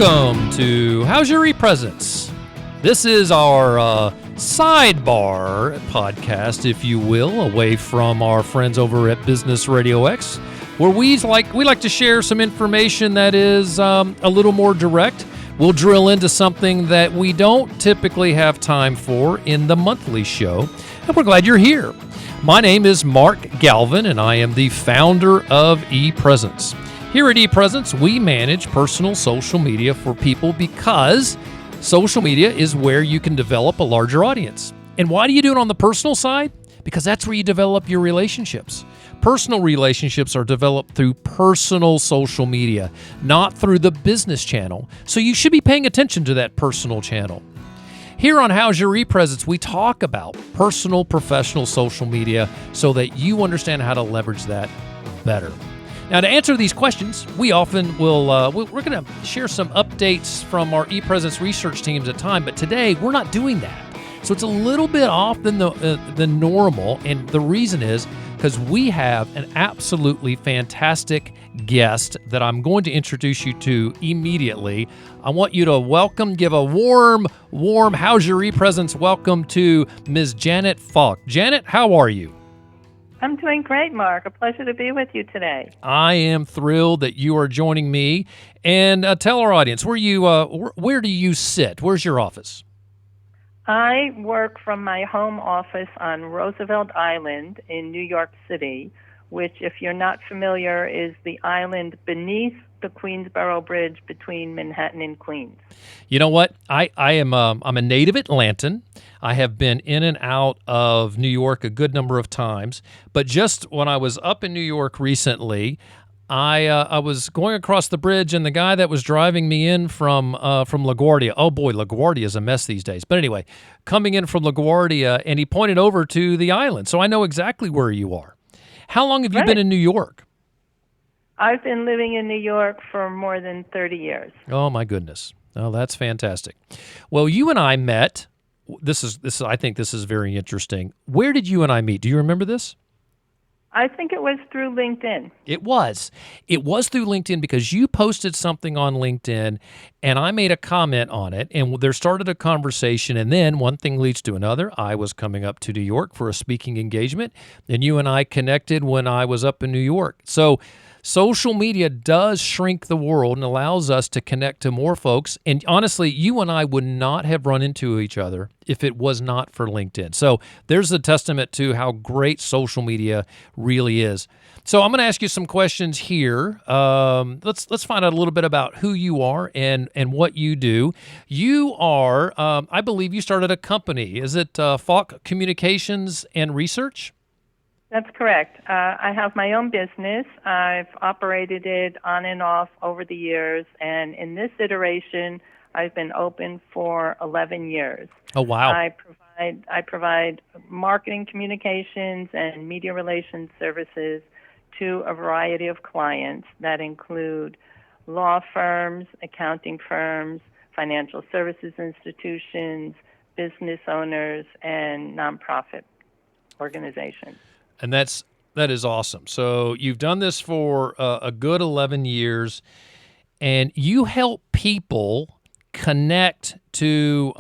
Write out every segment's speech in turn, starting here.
Welcome to How's Your E-Presence? This is our sidebar podcast, if you will, away from our friends over at Business Radio X, where we like to share some information that is a little more direct. We'll drill into something that we don't typically have time for in the monthly show, and we're glad you're here. My name is Mark Galvin, and I am the founder of ePresence. Here at ePresence, we manage personal social media for people because social media is where you can develop a larger audience. And why do you do it on the personal side? Because that's where you develop your relationships. Personal relationships are developed through personal social media, not through the business channel. So you should be paying attention to that personal channel. Here on How's Your ePresence, we talk about personal, professional social media so that you understand how to leverage that better. Now, to answer these questions, we often will, we're going to share some updates from our ePresence research teams at time, but today we're not doing that. So it's a little bit off than the normal, and the reason is because we have an absolutely fantastic guest that I'm going to introduce you to immediately. I want you to give a warm How's Your ePresence welcome to Ms. Janet Falk. Janet, how are you? I'm doing great, Mark. A pleasure to be with you today. I am thrilled that you are joining me. And tell our audience, where do you sit? Where's your office? I work from my home office on Roosevelt Island in New York City, which, if you're not familiar, is the island beneath the Queensboro Bridge between Manhattan and Queens. You know what? I'm a native Atlantan. I have been in and out of New York a good number of times, but just when I was up in New York recently, I was going across the bridge, and the guy that was driving me in from LaGuardia, oh boy, LaGuardia is a mess these days. But anyway, coming in from LaGuardia, and he pointed over to the island, so I know exactly where you are. How long have you been in New York? I've been living in New York for more than 30 years. Oh my goodness! Oh, that's fantastic. Well, you and I met. I think this is very interesting. Where did you and I meet? Do you remember this? I think it was through LinkedIn. It was through LinkedIn because you posted something on LinkedIn and I made a comment on it, and there started a conversation, and then one thing leads to another. I was coming up to New York for a speaking engagement, and you and I connected when I was up in New York. So social media does shrink the world and allows us to connect to more folks. And honestly, you and I would not have run into each other if it was not for LinkedIn. So there's a testament to how great social media really is. So I'm going to ask you some questions here. Let's find out a little bit about who you are and what you do. You are, I believe you started a company. Is it Falk Communications and Research? That's correct. I have my own business. I've operated it on and off over the years, and in this iteration, I've been open for 11 years. Oh, wow. I provide marketing communications and media relations services to a variety of clients that include law firms, accounting firms, financial services institutions, business owners, and nonprofit organizations. And that is awesome. So you've done this for a good 11 years, and you help people connect to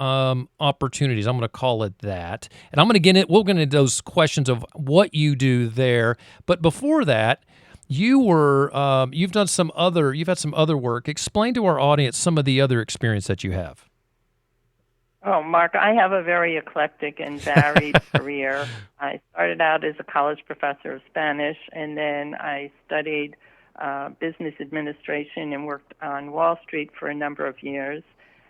opportunities. I'm going to call it that. And we'll get into those questions of what you do there. But before that, you've had some other work. Explain to our audience some of the other experience that you have. Oh, Mark, I have a very eclectic and varied career. I started out as a college professor of Spanish, and then I studied business administration and worked on Wall Street for a number of years.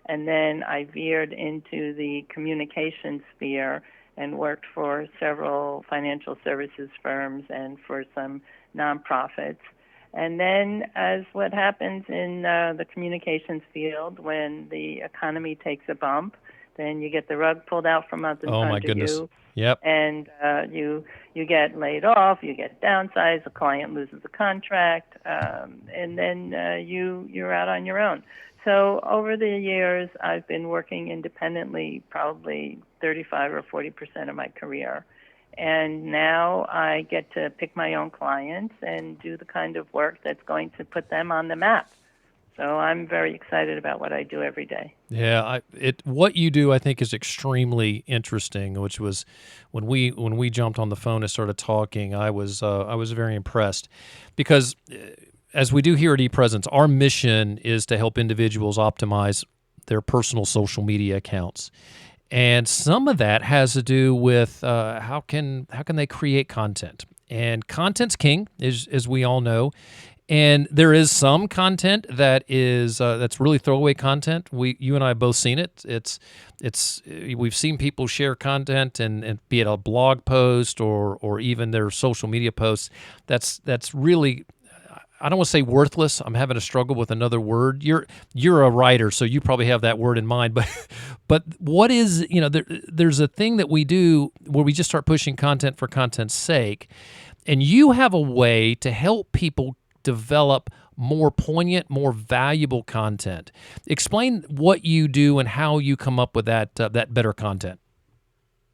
And then I veered into the communication sphere and worked for several financial services firms and for some nonprofits. And then, as what happens in the communications field, when the economy takes a bump, then you get the rug pulled out from under you. Oh my goodness! Yep. And you get laid off, you get downsized, the client loses a contract, and then you're out on your own. So over the years, I've been working independently, probably 35 or 40% of my career. And now I get to pick my own clients and do the kind of work that's going to put them on the map. So I'm very excited about what I do every day. Yeah, what you do I think is extremely interesting, which was when we jumped on the phone and started talking, I was very impressed because as we do here at ePresence, our mission is to help individuals optimize their personal social media accounts. And some of that has to do with how can they create content. And content's king, as we all know. And there is some content that is that's really throwaway content. You and I have both seen it. We've seen people share content and be it a blog post or even their social media posts. That's really, I don't want to say worthless. I'm having a struggle with another word. You're a writer, so you probably have that word in mind. But what is, there's a thing that we do where we just start pushing content for content's sake, and you have a way to help people develop more poignant, more valuable content. Explain what you do and how you come up with that better content.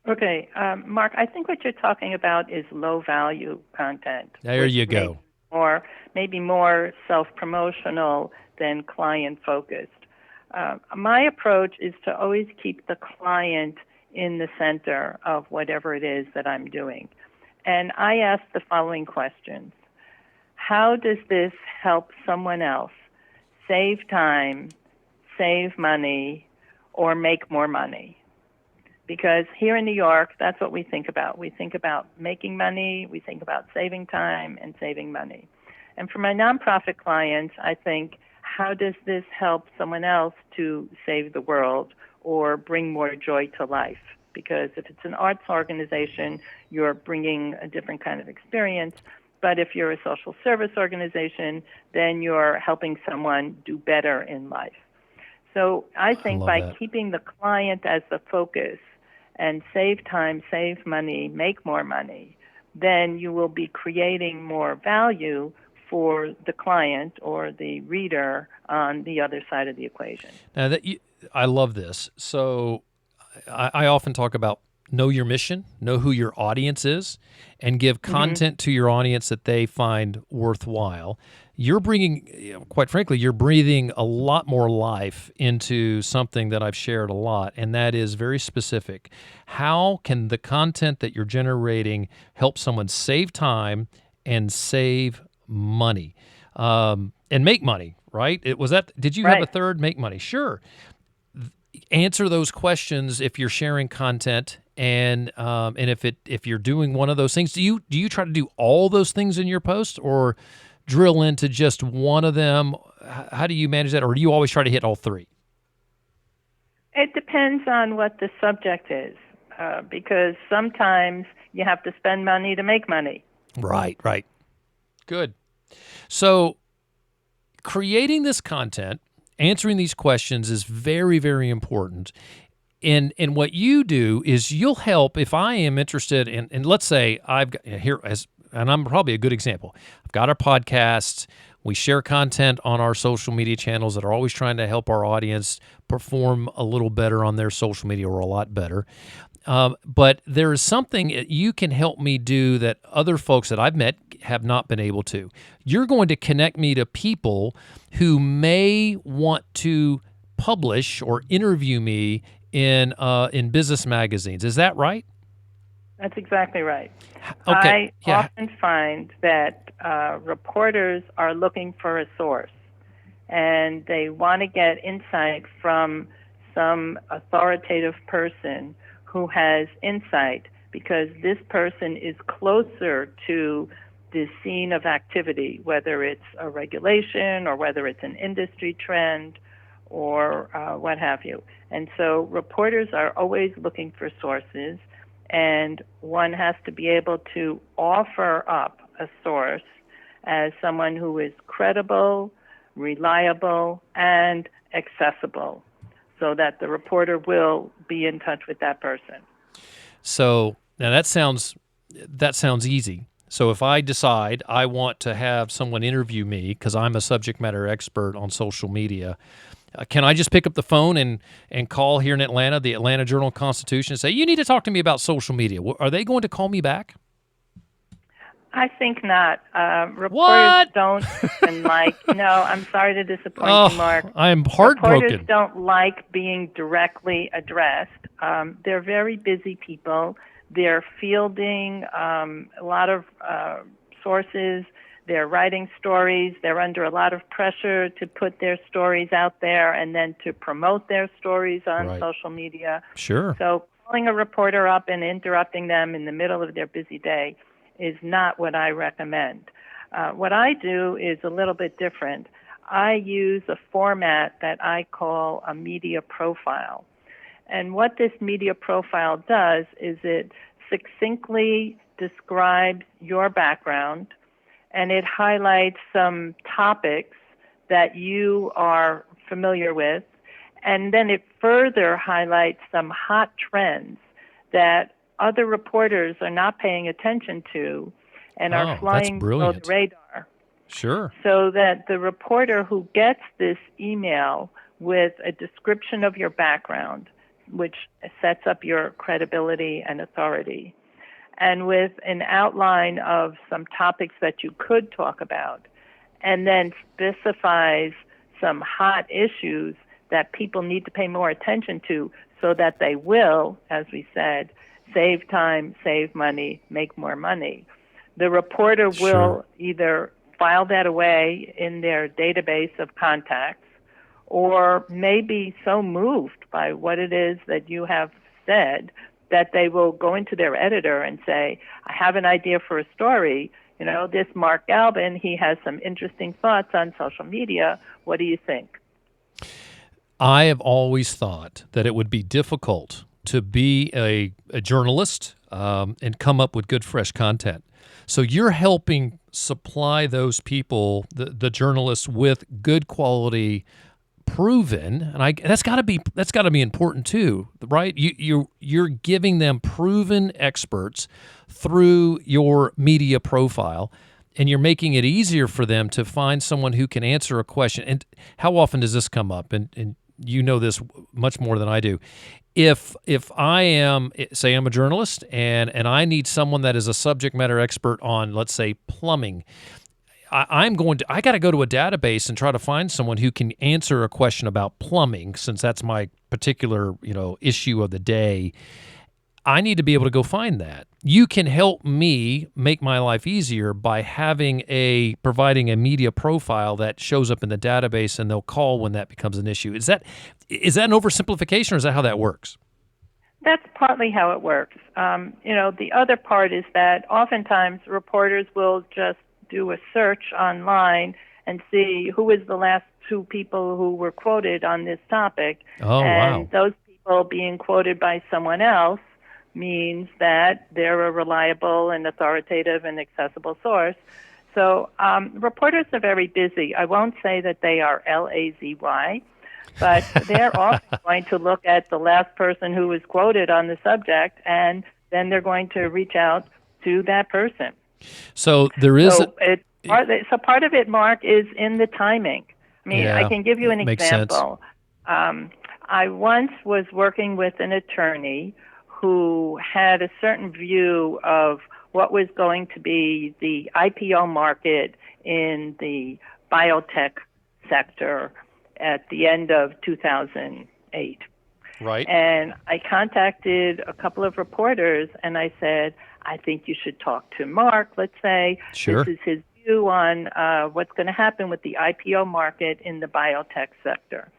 Okay, Mark, I think what you're talking about is low-value content. There you go. Or maybe more self-promotional than client-focused. My approach is to always keep the client in the center of whatever it is that I'm doing. And I ask the following questions. How does this help someone else save time, save money, or make more money? Because here in New York, that's what we think about. We think about making money, we think about saving time and saving money. And for my nonprofit clients, I think, how does this help someone else to save the world or bring more joy to life? Because if it's an arts organization, you're bringing a different kind of experience. But if you're a social service organization, then you're helping someone do better in life. So I think by keeping the client as the focus and save time, save money, make more money, then you will be creating more value for the client or the reader on the other side of the equation. Now, I love this. So I often talk about know your mission, know who your audience is, and give content to your audience that they find worthwhile. You're bringing, quite frankly, you're breathing a lot more life into something that I've shared a lot, and that is very specific. How can the content that you're generating help someone save time and save money and make money, right? Did you have a third? Make money. Sure. Answer those questions if you're sharing content, and if you're doing one of those things. Do you try to do all those things in your post, or drill into just one of them? How do you manage that, or do you always try to hit all three? It depends on what the subject is, because sometimes you have to spend money to make money. Right. Good. So creating this content, answering these questions is very, very important. And what you do is you'll help if I am interested in, and let's say I've got here and I'm probably a good example. I've got our podcast. We share content on our social media channels that are always trying to help our audience perform a little better on their social media, or a lot better. But there is something you can help me do that other folks that I've met have not been able to. You're going to connect me to people who may want to publish or interview me in business magazines. Is that right? That's exactly right. Okay. I often find that reporters are looking for a source, and they want to get insight from some authoritative person who has insight, because this person is closer to the scene of activity, whether it's a regulation or whether it's an industry trend or what have you. And so reporters are always looking for sources, and one has to be able to offer up a source as someone who is credible, reliable, and accessible, so that the reporter will be in touch with that person. So now that sounds easy. So if I decide I want to have someone interview me because I'm a subject matter expert on social media, can I just pick up the phone and call here in Atlanta, the Atlanta Journal-Constitution, and say, you need to talk to me about social media? Are they going to call me back? I think not. Reporters What? don't even I'm sorry to disappoint Oh, you, Mark. I'm Reporters heartbroken. don't like being directly addressed. They're very busy people. They're fielding a lot of sources. They're writing stories. They're under a lot of pressure to put their stories out there and then to promote their stories on Right. social media. Sure. So calling a reporter up and interrupting them in the middle of their busy day is not what I recommend. What I do is a little bit different. I use a format that I call a media profile. And what this media profile does is it succinctly describes your background, and it highlights some topics that you are familiar with, and then it further highlights some hot trends that other reporters are not paying attention to and Oh, are that's flying below brilliant. the radar, Sure. so that the reporter who gets this email with a description of your background, which sets up your credibility and authority, and with an outline of some topics that you could talk about, and then specifies some hot issues that people need to pay more attention to so that they will, as we said, save time, save money, make more money. The reporter Sure. will either file that away in their database of contacts or may be so moved by what it is that you have said that they will go into their editor and say, I have an idea for a story. This Mark Galvin, he has some interesting thoughts on social media. What do you think? I have always thought that it would be difficult to be a journalist and come up with good, fresh content. So you're helping supply those people, the journalists, with good quality, proven, and that's got to be important too, right? You're giving them proven experts through your media profile, and you're making it easier for them to find someone who can answer a question. And how often does this come up? And you know this much more than I do. If I am, say I'm a journalist and I need someone that is a subject matter expert on, let's say, plumbing, I got to go to a database and try to find someone who can answer a question about plumbing, since that's my particular, issue of the day. I need to be able to go find that. You can help me make my life easier by providing a media profile that shows up in the database, and they'll call when that becomes an issue. Is that an oversimplification, or is that how that works? That's partly how it works. The other part is that oftentimes reporters will just do a search online and see who is the last two people who were quoted on this topic. Oh, and wow. Those people being quoted by someone else means that they're a reliable and authoritative and accessible source. So reporters are very busy. I won't say that they are lazy, but they're also going to look at the last person who was quoted on the subject, and then they're going to reach out to that person. So there is. Part of it, Mark, is in the timing. I mean, Yeah, I can give you an makes sense. example. I once was working with an attorney who had a certain view of what was going to be the IPO market in the biotech sector at the end of 2008. Right. And I contacted a couple of reporters and I said, I think you should talk to Mark, let's say. Sure. This is his view on what's going to happen with the IPO market in the biotech sector.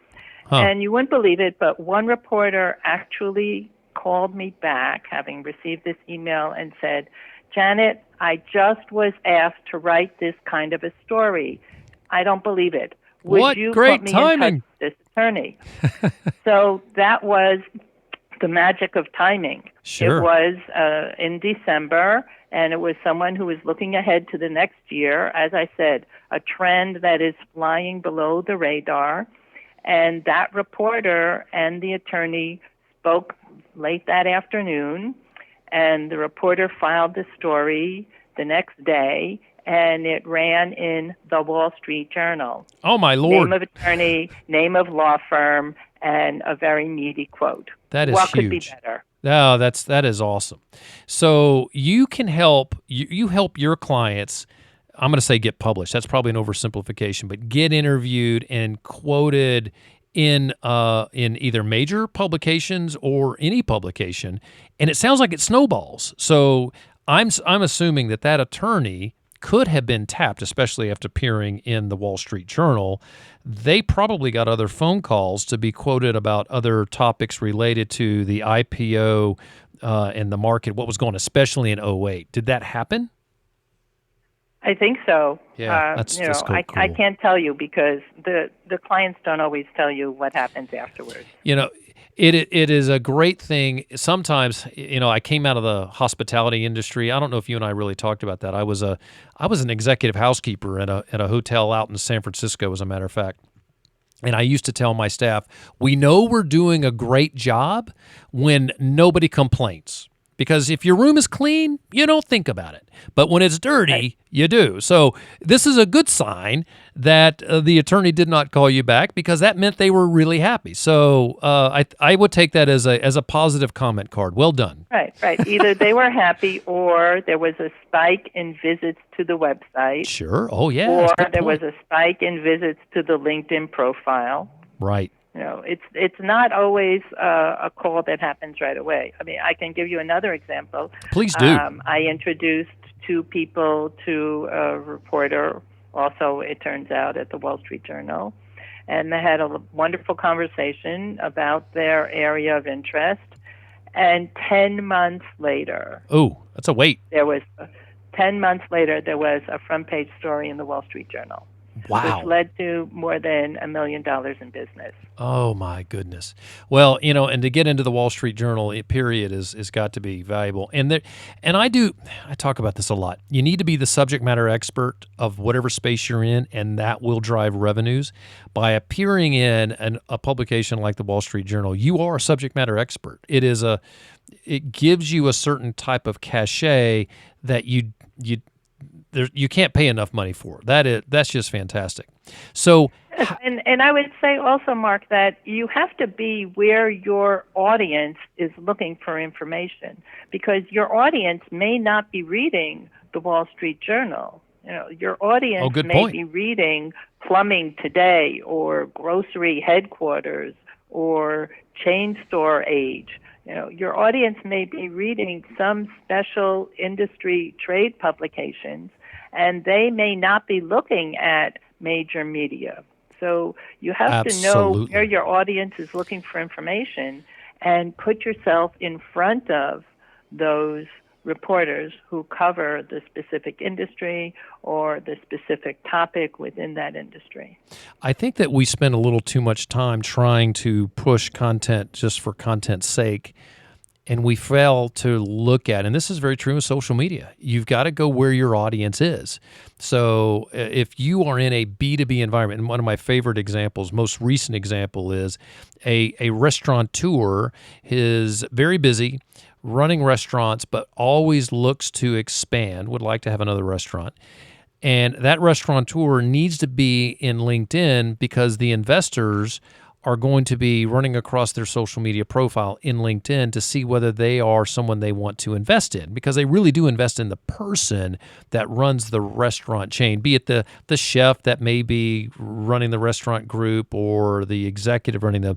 Huh. And you wouldn't believe it, but one reporter actually called me back, having received this email, and said, Janet, I just was asked to write this kind of a story. I don't believe it. Would What you great put me timing. in touch with this attorney? So that was the magic of timing. Sure. It was in December, and it was someone who was looking ahead to the next year. As I said, a trend that is flying below the radar. And that reporter and the attorney spoke late that afternoon, and the reporter filed the story the next day, and it ran in the Wall Street Journal. Oh, my Lord. Name of attorney, name of law firm, and a very meaty quote. That is what huge. Could be better? No, that is awesome. So you can help you help your clients. I'm going to say get published. That's probably an oversimplification, but get interviewed and quoted in either major publications or any publication. And it sounds like it snowballs. So I'm assuming that attorney could have been tapped, especially after appearing in the Wall Street Journal. They probably got other phone calls to be quoted about other topics related to the IPO and the market, what was going on, especially in '08. Did that happen? I think so. Yeah, that's cool. I can't tell you because the clients don't always tell you what happens afterwards. It is a great thing. Sometimes, I came out of the hospitality industry. I don't know if you and I really talked about that. I was an executive housekeeper at a hotel out in San Francisco, as a matter of fact. And I used to tell my staff, we know we're doing a great job when nobody complains. Because if your room is clean, you don't think about it. But when it's dirty, you do. So this is a good sign that the attorney did not call you back, because that meant they were really happy. So I would take that as a positive comment card. Well done. Right. Either they were happy, or there was a spike in visits to the website. Sure. Oh, yeah. Or there was a spike in visits to the LinkedIn profile. Right. It's not always a call that happens right away. I mean, I can give you another example. Please do. I introduced two people to a reporter, also, it turns out, at the Wall Street Journal, and they had a wonderful conversation about their area of interest. And 10 months later... Oh, that's a wait. 10 months later, there was a front-page story in the Wall Street Journal. Wow. Which led to more than $1 million in business. Oh, my goodness. Well, and to get into the Wall Street Journal, period, is got to be valuable. And I talk about this a lot. You need to be the subject matter expert of whatever space you're in, and that will drive revenues. By appearing in a publication like the Wall Street Journal, you are a subject matter expert. It gives you a certain type of cachet that you can't pay enough money for. That's just fantastic. So, and I would say also, Mark, that you have to be where your audience is looking for information, because your audience may not be reading the Wall Street Journal. Your audience may be reading Plumbing Today or Grocery Headquarters or Chain Store Age. Your audience may be reading some special industry trade publications, and they may not be looking at major media. So you have to know where your audience is looking for information and put yourself in front of those reporters who cover the specific industry or the specific topic within that industry. I think that we spend a little too much time trying to push content just for content's sake, and we fail to look at, and this is very true with social media, you've got to go where your audience is. So if you are in a B2B environment, and one of my favorite examples, most recent example, is a restaurateur is very busy running restaurants, but always looks to expand, would like to have another restaurant. And that restaurateur needs to be in LinkedIn because the investors are going to be running across their social media profile in LinkedIn to see whether they are someone they want to invest in, because they really do invest in the person that runs the restaurant chain, be it the chef that may be running the restaurant group or the executive running them.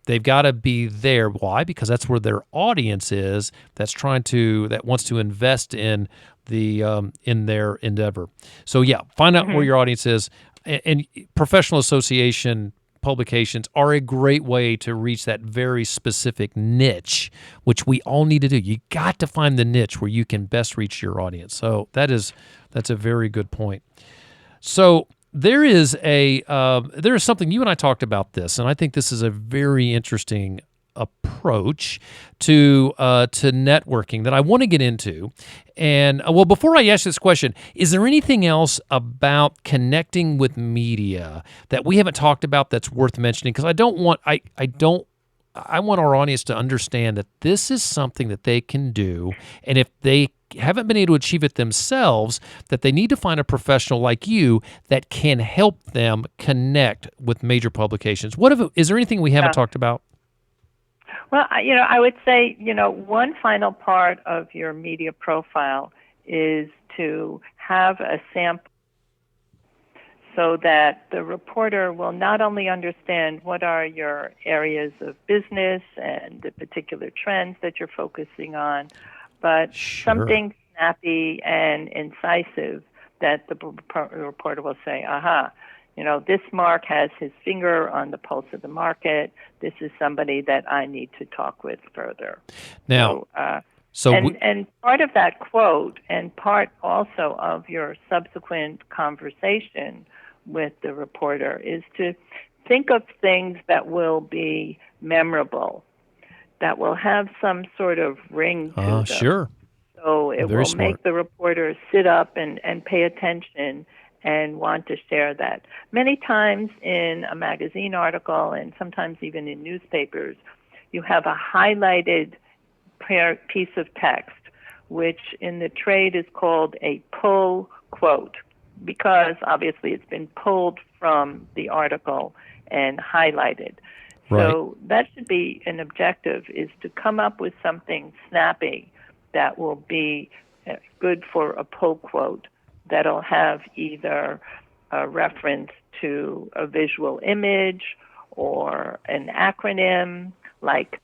They've got to be there. Why? Because that's where their audience is that wants to invest in in their endeavor. So yeah, find out where your audience is, and professional association publications are a great way to reach that very specific niche, which we all need to do. You got to find the niche where you can best reach your audience. So that's a very good point. So there is something, you and I talked about this, and I think this is a very interesting approach to networking that I want to get into. And before I ask this question, is there anything else about connecting with media that we haven't talked about that's worth mentioning? Because I want our audience to understand that this is something that they can do, and if they haven't been able to achieve it themselves, that they need to find a professional like you that can help them connect with major publications. Is there anything we haven't talked about? Well, I would say, one final part of your media profile is to have a sample so that the reporter will not only understand what are your areas of business and the particular trends that you're focusing on, but Sure. something snappy and incisive that the reporter will say, aha, this Mark has his finger on the pulse of the market. This is somebody that I need to talk with further. Now, And part of that quote and part also of your subsequent conversation with the reporter is to think of things that will be memorable, that will have some sort of ring to them. Sure. So it Very will smart. make the reporter sit up and pay attention and want to share that. Many times in a magazine article and sometimes even in newspapers, you have a highlighted piece of text, which in the trade is called a pull quote, because obviously it's been pulled from the article and highlighted. Right. So that should be an objective, is to come up with something snappy that will be good for a pull quote, that'll have either a reference to a visual image or an acronym like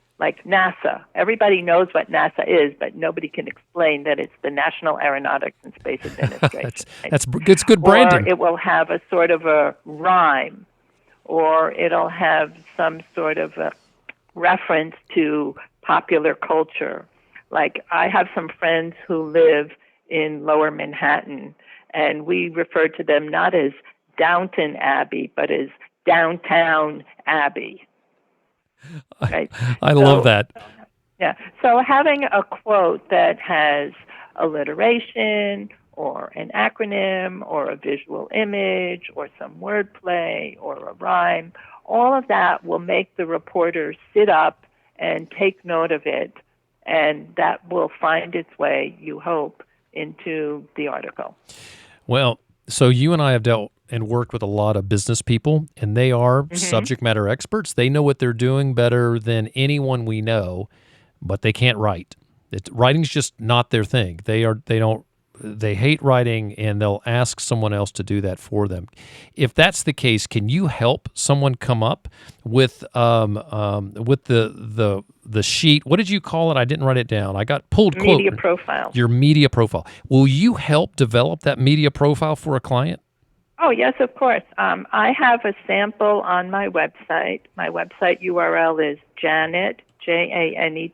NASA. Everybody knows what NASA is, but nobody can explain that it's the National Aeronautics and Space Administration. It's good branding. Or it will have a sort of a rhyme, or it'll have some sort of a reference to popular culture. Like, I have some friends who live in Lower Manhattan, and we refer to them not as Downton Abbey, but as Downtown Abbey. Right? I love that. Yeah. So having a quote that has alliteration or an acronym or a visual image or some wordplay or a rhyme, all of that will make the reporter sit up and take note of it, and that will find its way, you hope, into the article. Well, so you and I have dealt and worked with a lot of business people, and they are subject matter experts. They know what they're doing better than anyone we know, but they can't write. Writing's just not their thing. They hate writing, and they'll ask someone else to do that for them. If that's the case, can you help someone come up with the sheet? What did you call it? I didn't write it down. I got pulled quote. Media profile. Your media profile. Will you help develop that media profile for a client? Oh, yes, of course. I have a sample on my website. My website URL is Janet, Janet,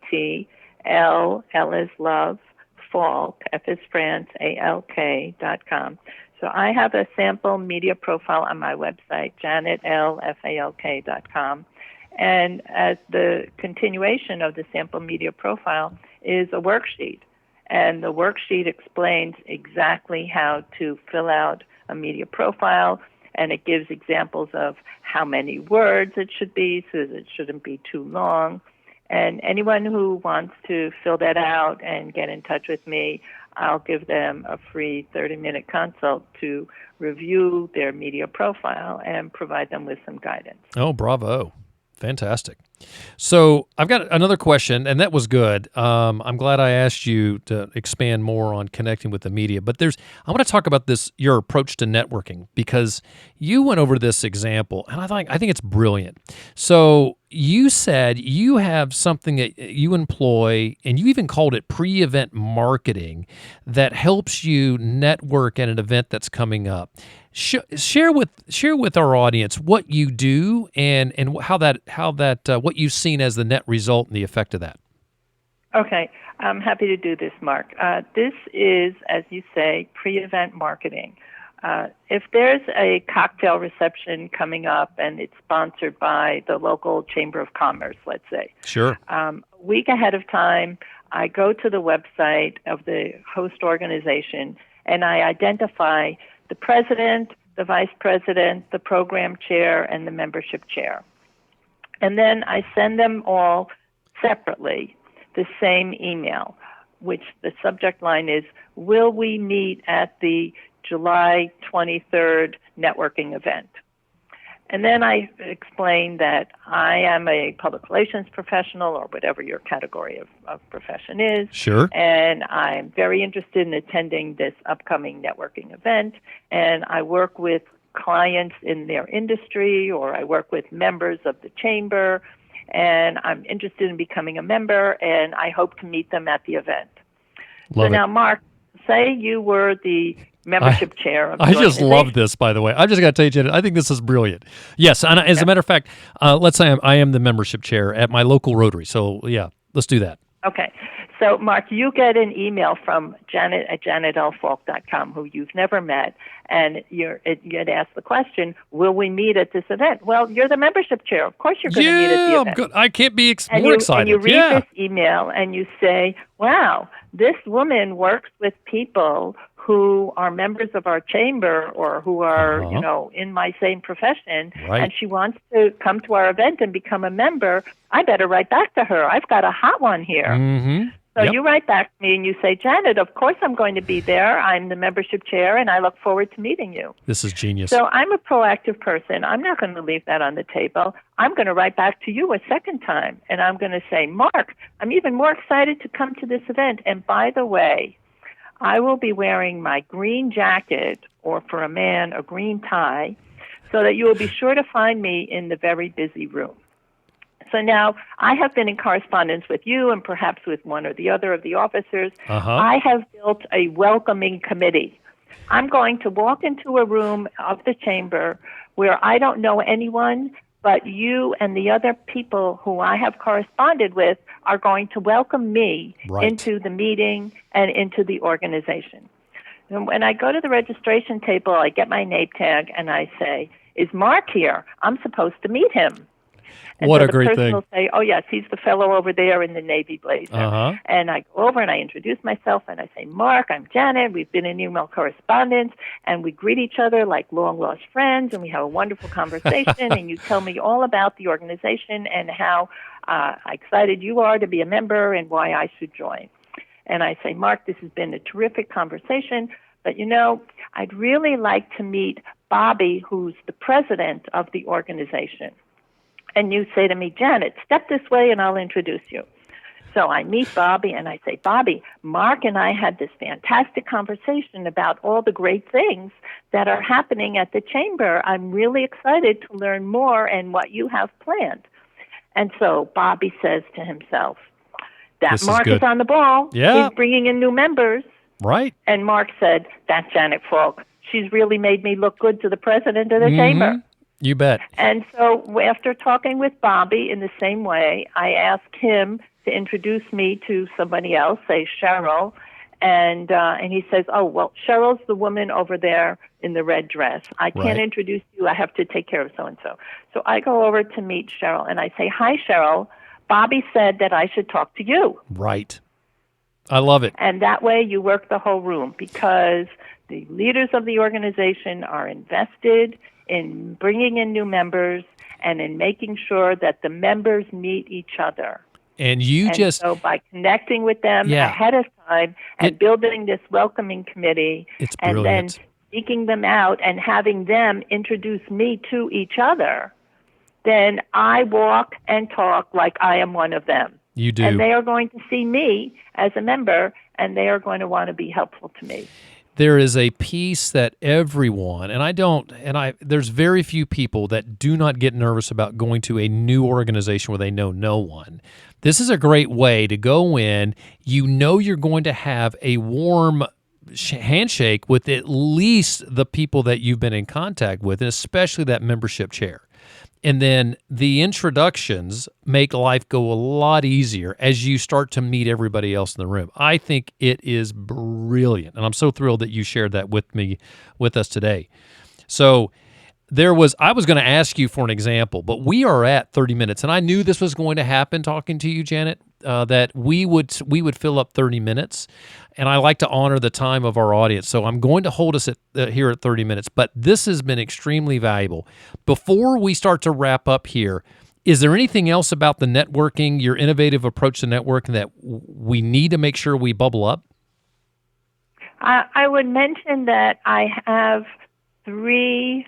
L is love, Falk, F is France, ALK.com. So I have a sample media profile on my website, JanetLFalk.com. And as the continuation of the sample media profile is a worksheet. And the worksheet explains exactly how to fill out a media profile, and it gives examples of how many words it should be so that it shouldn't be too long. And anyone who wants to fill that out and get in touch with me, I'll give them a free 30-minute consult to review their media profile and provide them with some guidance. Oh, bravo. Fantastic. So I've got another question, and that was good. I'm glad I asked you to expand more on connecting with the media. But I want to talk about your approach to networking, because you went over this example, and I think it's brilliant. So you said you have something that you employ, and you even called it pre-event marketing, that helps you network at an event that's coming up. Share with our audience what you do and how what you've seen as the net result and the effect of that. Okay, I'm happy to do this, Mark. This is, as you say, pre-event marketing. If there's a cocktail reception coming up and it's sponsored by the local Chamber of Commerce, let's say. Sure. A week ahead of time, I go to the website of the host organization and I identify the president, the vice president, the program chair, and the membership chair. And then I send them all separately the same email, which the subject line is, will we meet at the July 23rd networking event? And then I explained that I am a public relations professional, or whatever your category of profession is. Sure. And I'm very interested in attending this upcoming networking event. And I work with clients in their industry, or I work with members of the chamber. And I'm interested in becoming a member, and I hope to meet them at the event. Love it. Now, Mark, say you were the membership chair of the I just organization. love this, by the way. I've just got to tell you, Janet, I think this is brilliant. Yes, and as a matter of fact, let's say I am the membership chair at my local Rotary. So, yeah, let's do that. Okay. So, Mark, you get an email from Janet at janetlfalk.com, who you've never met, and you get asked the question, will we meet at this event? Well, you're the membership chair. Of course you're going to meet at the event. I'm good. I can't be And more you, excited. and you read this email and you say, wow, this woman works with people who are members of our chamber or who are, in my same profession, Right. and she wants to come to our event and become a member. I better write back to her. I've got a hot one here. Mm-hmm. So Yep. you write back to me and you say, Janet, of course I'm going to be there. I'm the membership chair, and I look forward to meeting you. This is genius. So I'm a proactive person. I'm not going to leave that on the table. I'm going to write back to you a second time, and I'm going to say, Mark, I'm even more excited to come to this event. And by the way, I will be wearing my green jacket, or for a man, a green tie, so that you will be sure to find me in the very busy room. So now I have been in correspondence with you and perhaps with one or the other of the officers. I have built a welcoming committee. I'm going to walk into a room of the chamber where I don't know anyone, but you and the other people who I have corresponded with are going to welcome me Right. into the meeting and into the organization. And when I go to the registration table, I get my name tag and I say, is Mark here? I'm supposed to meet him. And What so a great the person thing. will say, oh, yes, he's the fellow over there in the navy blazer. And I go over and I introduce myself and I say, Mark, I'm Janet. We've been in email correspondence, and we greet each other like long-lost friends, and we have a wonderful conversation, and you tell me all about the organization and how excited you are to be a member and why I should join. And I say, Mark, this has been a terrific conversation, but, I'd really like to meet Bobby, who's the president of the organization. And you say to me, Janet, step this way and I'll introduce you. So I meet Bobby and I say, Bobby, Mark and I had this fantastic conversation about all the great things that are happening at the chamber. I'm really excited to learn more and what you have planned. And so Bobby says to himself, that Mark is on the ball. Yeah. He's bringing in new members. Right. And Mark said, that's Janet Falk. She's really made me look good to the president of the chamber. You bet. And so after talking with Bobby in the same way, I asked him to introduce me to somebody else, say Cheryl, and he says, oh, well, Cheryl's the woman over there in the red dress. I can't introduce you. I have to take care of so-and-so. So I go over to meet Cheryl, and I say, hi, Cheryl. Bobby said that I should talk to you. Right. I love it. And that way you work the whole room, because the leaders of the organization are invested in bringing in new members and in making sure that the members meet each other. And so by connecting with them ahead of time and building this welcoming committee, and then seeking them out and having them introduce me to each other, then I walk and talk like I am one of them. You do. And they are going to see me as a member, and they are going to want to be helpful to me. There is a piece that everyone, there's very few people that do not get nervous about going to a new organization where they know no one. This is a great way to go in. You're going to have a warm handshake with at least the people that you've been in contact with, and especially that membership chair. And then the introductions make life go a lot easier as you start to meet everybody else in the room. I think it is brilliant, and I'm so thrilled that you shared that with us today. So I was going to ask you for an example, but we are at 30 minutes, and I knew this was going to happen talking to you, Janet, that we would fill up 30 minutes, and I like to honor the time of our audience. So I'm going to hold us here at 30 minutes, but this has been extremely valuable. Before we start to wrap up here, is there anything else about the networking, your innovative approach to networking, that we need to make sure we bubble up? I would mention that I have 3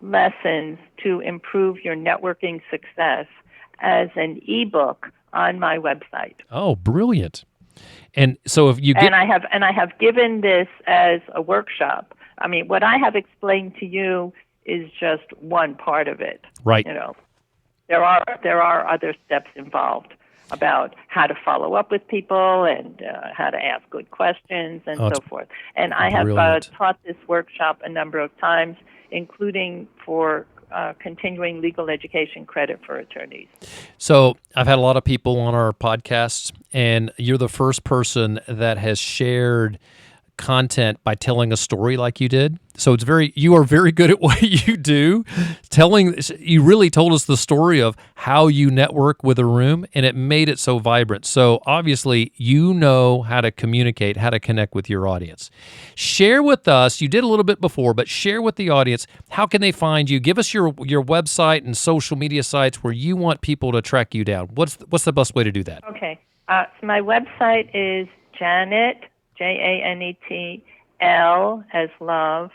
lessons to improve your networking success as an ebook on my website. Oh, brilliant. And so if you get... And I have given this as a workshop. I mean, what I have explained to you is just one part of it. Right. You know, there are other steps involved about how to follow up with people and how to ask good questions and so forth. And I have taught this workshop a number of times, including for continuing legal education credit for attorneys. So I've had a lot of people on our podcasts, and you're the first person that has shared content by telling a story like you did. So you are very good at what you do. You really told us the story of how you network with a room, and it made it so vibrant. So obviously you know how to communicate, how to connect with your audience. Share with us, you did a little bit before, but share with the audience, how can they find you? Give us your website and social media sites where you want people to track you down. What's the best way to do that? Okay. So my website is Janet, Janet, L as love,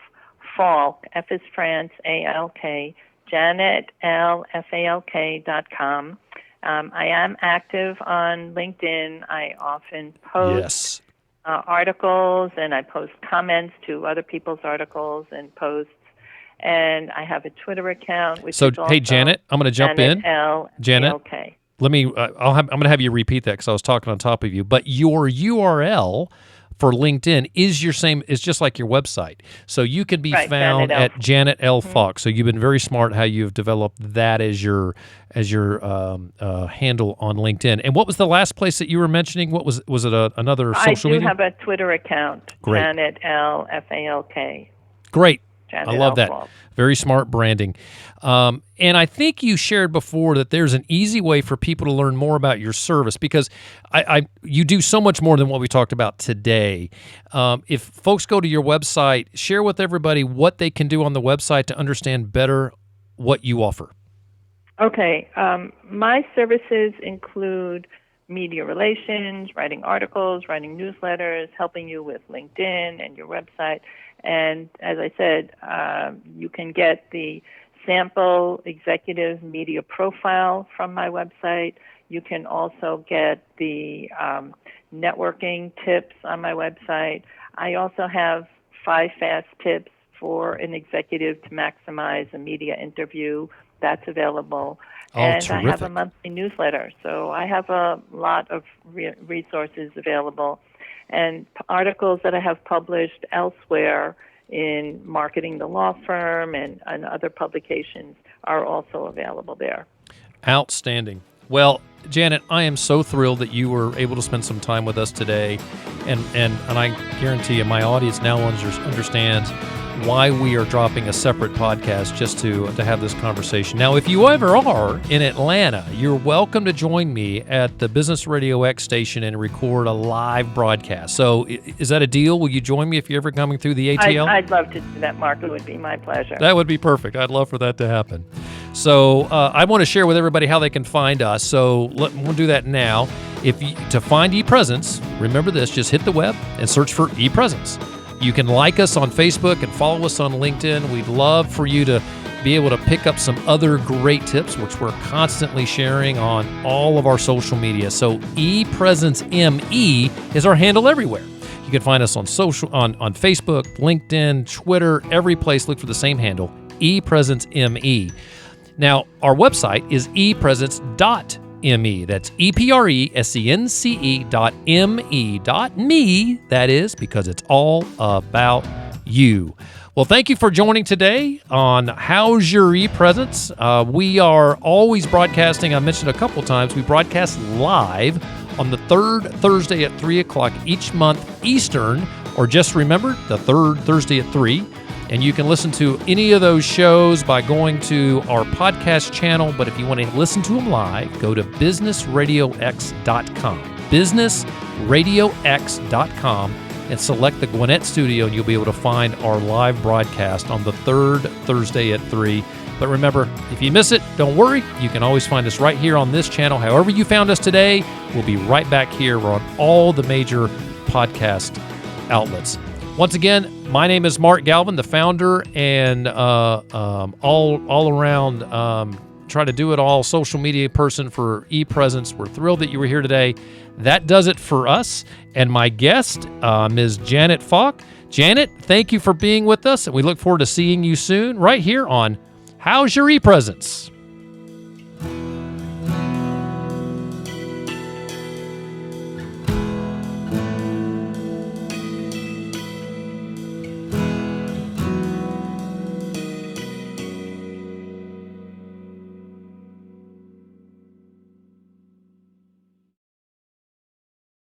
Falk, F is France, ALK, JanetLFalk.com. I am active on LinkedIn. I often post articles, and I post comments to other people's articles and posts. And I have a Twitter account, which is also hey, Janet, I'm going to jump in. Janet, let me. I'm going to have you repeat that because I was talking on top of you. But your URL for LinkedIn is just like your website. So you can be found at Janet L. Falk. So you've been very smart how you've developed that as your handle on LinkedIn. And what was the last place that you were mentioning? What was it another social media? I do have a Twitter account, Great. Janet L. Falk. Great. Janet I love that. Falk. Very smart branding. And I think you shared before that there's an easy way for people to learn more about your service, because you do so much more than what we talked about today. If folks go to your website, share with everybody what they can do on the website to understand better what you offer. Okay. My services include media relations, writing articles, writing newsletters, helping you with LinkedIn and your website. And as I said, you can get the sample executive media profile from my website. You can also get the networking tips on my website. I also have 5 fast tips for an executive to maximize a media interview. That's available. And terrific. I have a monthly newsletter. So I have a lot of resources available. And articles that I have published elsewhere in Marketing the Law Firm and other publications are also available there. Outstanding. Well, Janet, I am so thrilled that you were able to spend some time with us today, and I guarantee you my audience now understands why we are dropping a separate podcast just to have this conversation. Now, if you ever are in Atlanta, you're welcome to join me at the Business Radio X station and record a live broadcast. So is that a deal? Will you join me if you're ever coming through the ATL? I'd love to do that, Mark. It would be my pleasure. That would be perfect. I'd love for that to happen. So I want to share with everybody how they can find us. So we'll do that now. To find ePresence, remember this, just hit the web and search for ePresence. You can like us on Facebook and follow us on LinkedIn. We'd love for you to be able to pick up some other great tips, which we're constantly sharing on all of our social media. So ePresenceME is our handle everywhere. You can find us on Facebook, LinkedIn, Twitter, every place. Look for the same handle, ePresenceME. Now, our website is ePresence.me. That's ePresence.me.me. That is because it's all about you. Well, thank you for joining today on How's Your ePresence. We are always broadcasting. I mentioned a couple times, we broadcast live on the third Thursday at 3 o'clock each month Eastern, or just remember, the third Thursday at 3. And you can listen to any of those shows by going to our podcast channel. But if you want to listen to them live, go to businessradiox.com. Businessradiox.com and select the Gwinnett Studio, and you'll be able to find our live broadcast on the third Thursday at 3. But remember, if you miss it, don't worry. You can always find us right here on this channel. However you found us today, we'll be right back here. We're on all the major podcast outlets. Once again, my name is Mark Galvin, the founder and all around try to do it all social media person for ePresence. We're thrilled that you were here today. That does it for us. And my guest, Ms. Janet Falk. Janet, thank you for being with us, and we look forward to seeing you soon right here on How's Your ePresence?